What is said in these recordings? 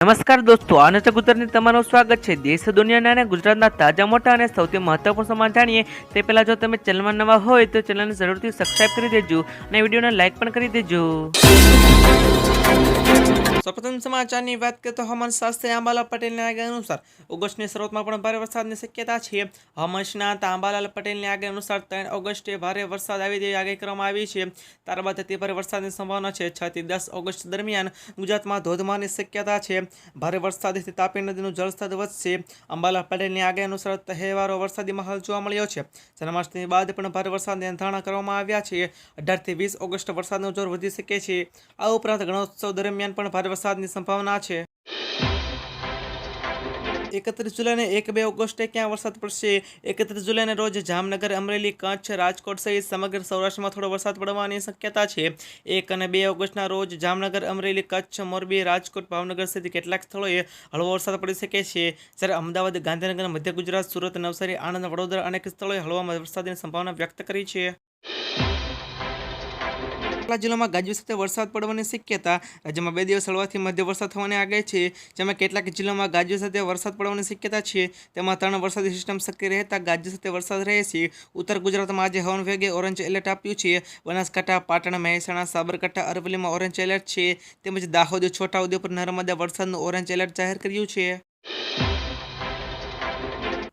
નમસ્કાર દોસ્તો, આનંદ ગુજરાતની તમારું સ્વાગત છે। દેશ દુનિયાના અને ગુજરાતના તાજા મોટા અને સૌથી મહત્વપૂર્ણ સમાચાર જાણીએ તે પહેલા જો તમે ચેનલમાં નવા હોય તો ચેનલને જરૂરથી સબસ્ક્રાઇબ કરી દેજો અને વિડીયોને લાઇક પણ કરી દેજો। સૌપ્રથમ સમાચારની વાત કરીએ તો હવામાન શાસ્ત્રી અંબાલાલ પટેલની આગાહી અનુસાર ઓગસ્ટની શરૂઆતમાં પણ ભારે વરસાદની શક્યતા છે। હવામાન નિષ્ણાત અંબાલાલ પટેલની આગાહી અનુસાર 3 ઓગસ્ટે ભારે વરસાદ આવે તેવી આગાહી કરવામાં આવી છે। ત્યારબાદ અતિ ભારે વરસાદની સંભાવના છે। 6 થી 10 ઓગસ્ટ દરમિયાન ગુજરાતમાં ધોધમારની શક્યતા છે। ભારે વરસાદથી તાપી નદીનું જળસ્તર વધશે। અંબાલાલ પટેલની આગાહી અનુસાર તહેવારો વરસાદી માહોલ જોવા મળ્યો છે। જન્માષ્ટમી બાદ પણ ભારે વરસાદની ધારણા કરવામાં આવ્યા છે। 18 થી 20 ઓગસ્ટ વરસાદનું જોર વધી શકે છે। આ ઉપરાંત ગણોત્સવ દરમિયાન પણ ભારે વરસાદની સંભાવના છે। 31 જુલાઈને 1-2 ઓગસ્ટે ક્યાં વરસાદ પડશે? 31 જુલાઈના રોજ જામનગર, અમરેલી, કચ્છ, રાજકોટ સહિત સમગ્ર સૌરાષ્ટ્રમાં થોડો વરસાદ પડવાની શક્યતા છે। 1 અને 2 ઓગસ્ટના રોજ જામનગર, અમરેલી, કચ્છ, મોરબી, રાજકોટ, ભાવનગર સહિત કેટલાક સ્થળોએ હળવો વરસાદ પડી શકે છે। જ્યારે અમદાવાદ, ગાંધીનગર, મધ્ય ગુજરાત, સુરત, નવસારી, આણંદ, વડોદરા અનેક સ્થળોએ હળવા વરસાદની સંભાવના વ્યક્ત કરી છે। કેટલાક જિલ્લામાં ગાજવીજ સાથે વરસાદ પડવાની શક્યતા। રાજ્યમાં 2 દિવસ હળવાથી મધ્ય વરસાદ થવાની આગાહી છે, જેમાં કેટલાક જિલ્લામાં ગાજવીજ સાથે વરસાદ પડવાની શક્યતા છે। તેમાં 3 વરસાદી સિસ્ટમ સક્રિય રહેતા ગાજવીજ સાથે વરસાદ રહેશે। ઉત્તર ગુજરાતમાં આજે હવામાન વિભાગે ઓરેન્જ એલર્ટ આપ્યું છે। બનાસકાંઠા, પાટણ, મહેસાણા, સાબરકાંઠા, અરવલ્લીમાં ઓરેન્જ એલર્ટ છે, તેમજ દાહોદ, છોટાઉદેપુર, નર્મદા, વલસાડનું ઓરેન્જ એલર્ટ જાહેર કર્યું છે।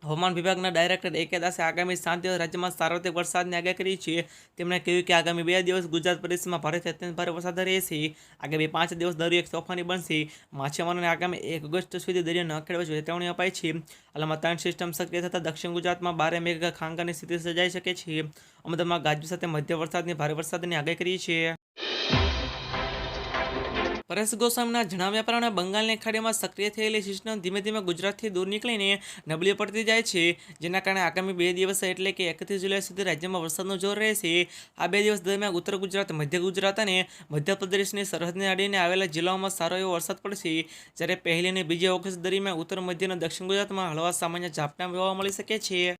હવામાન વિભાગના ડાયરેક્ટર એ.કે. દાસે આગામી 7 દિવસ રાજ્યમાં સાર્વત્રિક વરસાદની આગાહી કરી છે। તેમણે કહ્યું કે આગામી 2 દિવસ ગુજરાત પ્રદેશમાં ભારેથી અત્યંત ભારે વરસાદ રહેશે। આગામી 5 દિવસ દરિયો એક તોફાની બનશે। માછીમારોને આગામી 1 ઓગસ્ટ સુધી દરિયો ન ખેડવા ચેતવણી અપાઈ છે। હાલમાં 3 સિસ્ટમ સક્રિય થતાં દક્ષિણ ગુજરાતમાં ભારે મેઘ ખાંગાની સ્થિતિ સર્જાઈ શકે છે। અમદાવાદમાં ગાજવીજ સાથે મધ્ય વરસાદની ભારે વરસાદની આગાહી કરી છે। પરેશ ગોસ્વામીના જણાવ્યા પ્રમાણે બંગાળની ખાડીમાં સક્રિય થયેલી સિસ્ટમ ધીમે ધીમે ગુજરાતથી દૂર નીકળીને નબળી પડતી જાય છે, જેના કારણે આગામી 2 દિવસ એટલે કે 31 જુલાઈ સુધી રાજ્યમાં વરસાદનું જોર રહેશે। આ 2 દિવસ દરમિયાન ઉત્તર ગુજરાત, મધ્ય ગુજરાત અને મધ્યપ્રદેશની સરહદને અડીને આવેલા જિલ્લાઓમાં સારો એવો વરસાદ પડશે। જ્યારે 1 અને 2 ઓગસ્ટ દરમિયાન ઉત્તર, મધ્ય અને દક્ષિણ ગુજરાતમાં હળવા સામાન્ય ઝાપટા જોવા મળી શકે છે।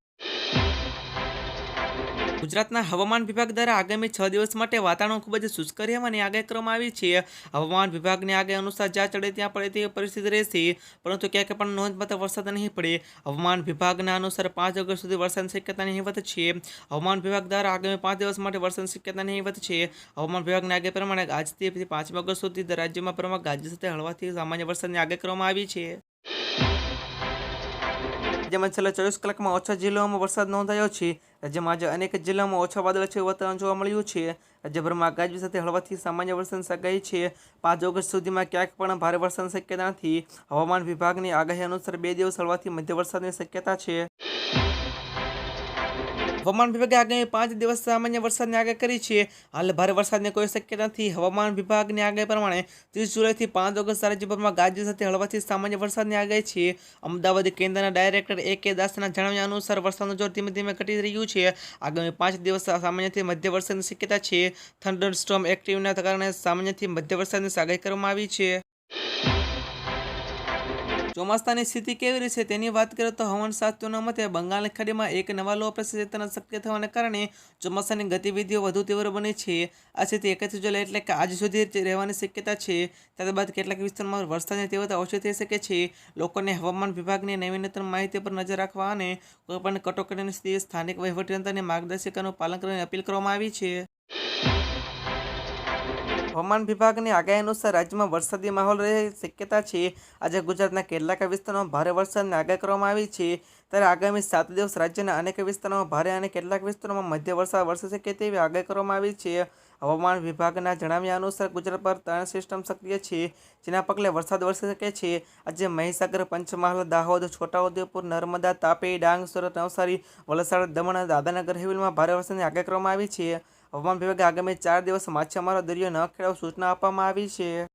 ગુજરાતના હવામાન વિભાગ દ્વારા આગામી 6 દિવસ માટે વાતાવરણ ખૂબ જ શુષ્ક રહેવાની આગાહી કરવામાં આવી છે। હવામાન વિભાગની આગાહી અનુસાર જ્યાં ચડે ત્યાં પડે તેવી પરિસ્થિતિ રહેશે, પરંતુ ક્યાંક પણ નોંધપાત્ર વરસાદ નહીં પડે। હવામાન વિભાગના અનુસાર 5 ઓગસ્ટ સુધી વરસાદની શક્યતા નહીવત છે। હવામાન વિભાગ દ્વારા આગામી 5 દિવસ માટે વરસાદની શક્યતા નહીવત છે। હવામાન વિભાગની આગાહી પ્રમાણે આજથી 5 ઓગસ્ટ સુધી રાજ્યમાં પ્રમાણ ગાજવીજ સાથે હળવાથી સામાન્ય વરસાદની આગાહી કરવામાં આવી છે। રાજ્યમાં છેલ્લા 24 કલાકમાં ઓછા જિલ્લાઓમાં વરસાદ નોંધાયો છે। રાજ્યમાં આજે અનેક જિલ્લાઓમાં ઓછા વાદળછાયું વાતાવરણ જોવા મળ્યું છે। રાજ્યભરમાં ગાજવીજ સાથે હળવાથી સામાન્ય વરસાદની આગાહી છે। 5 ઓગસ્ટ સુધીમાં ક્યાંક પણ ભારે વરસાદની શક્યતા નથી। હવામાન વિભાગની આગાહી અનુસાર 2 દિવસ હળવાથી મધ્ય વરસાદની શક્યતા છે। હવામાન વિભાગે આગામી 5 દિવસ સામાન્ય વરસાદની આગાહી કરી છે। હાલ ભારે વરસાદની કોઈ શક્યતા નથી। હવામાન વિભાગની આગાહી પ્રમાણે 30 જુલાઈથી 5 ઓગસ્ટ રાજ્યભરમાં ગાજવીજ સાથે હળવાથી સામાન્ય વરસાદની આગાહી છે। અમદાવાદ કેન્દ્રના ડાયરેક્ટર એ.કે. દાસના જણાવ્યા અનુસાર વરસાદનું જોર ધીમે ધીમે ઘટી રહ્યું છે। આગામી 5 દિવસ સામાન્યથી મધ્ય વરસાદની શક્યતા છે। થંડરસ્ટોર્મ એક્ટિવિટીના કારણે સામાન્યથી મધ્ય વરસાદની આગાહી કરવામાં આવી છે। ચોમાસાની સ્થિતિ કેવી રહેશે તેની વાત કરીએ તો હવામાનશાસ્ત્રીઓના મતે બંગાળની ખાડીમાં એક નવા લો પ્રેશર ક્ષેત્રના સક્રિય થવાને કારણે ચોમાસાની ગતિવિધિઓ વધુ તીવ્ર બની છે। આ સ્થિતિ 31 જુલાઈ એટલે કે આજ સુધી રહેવાની શક્યતા છે। ત્યારબાદ કેટલાક વિસ્તારોમાં વરસાદની તીવ્રતા ઓછી થઈ શકે છે। લોકોને હવામાન વિભાગની નવીનતમ માહિતી પર નજર રાખવા અને કોઈપણ કટોકટીની સ્થિતિએ સ્થાનિક વહીવટીતંત્રની માર્ગદર્શિકાનું પાલન કરવાની અપીલ કરવામાં આવી છે। હવામાન વિભાગની આગાહી અનુસાર રાજ્યમાં વરસાદી માહોલ રહેવાની શક્યતા છે। આજે ગુજરાતના કેટલાક વિસ્તારોમાં ભારે વરસાદની આગાહી કરવામાં આવી છે। ત્યારે આગામી 7 દિવસ રાજ્યના અનેક વિસ્તારોમાં ભારે અને કેટલાક વિસ્તારોમાં મધ્ય વરસાદ વરસી શકે તેવી આગાહી કરવામાં આવી છે। હવામાન વિભાગના જણાવ્યા અનુસાર ગુજરાત પર 3 સિસ્ટમ સક્રિય છે, જેના પગલે વરસાદ વરસી શકે છે। આજે મહીસાગર, પંચમહાલ, દાહોદ, છોટાઉદેપુર, નર્મદા, તાપી, ડાંગ, સુરત, નવસારી, વલસાડ, દમણ અને દાદરાનગર હવેલીમાં ભારે વરસાદની આગાહી કરવામાં આવી છે। હવામાન વિભાગે આગામી 4 દિવસ માછીમારો દરિયો ન ખેડવા સૂચના આપવામાં આવી છે।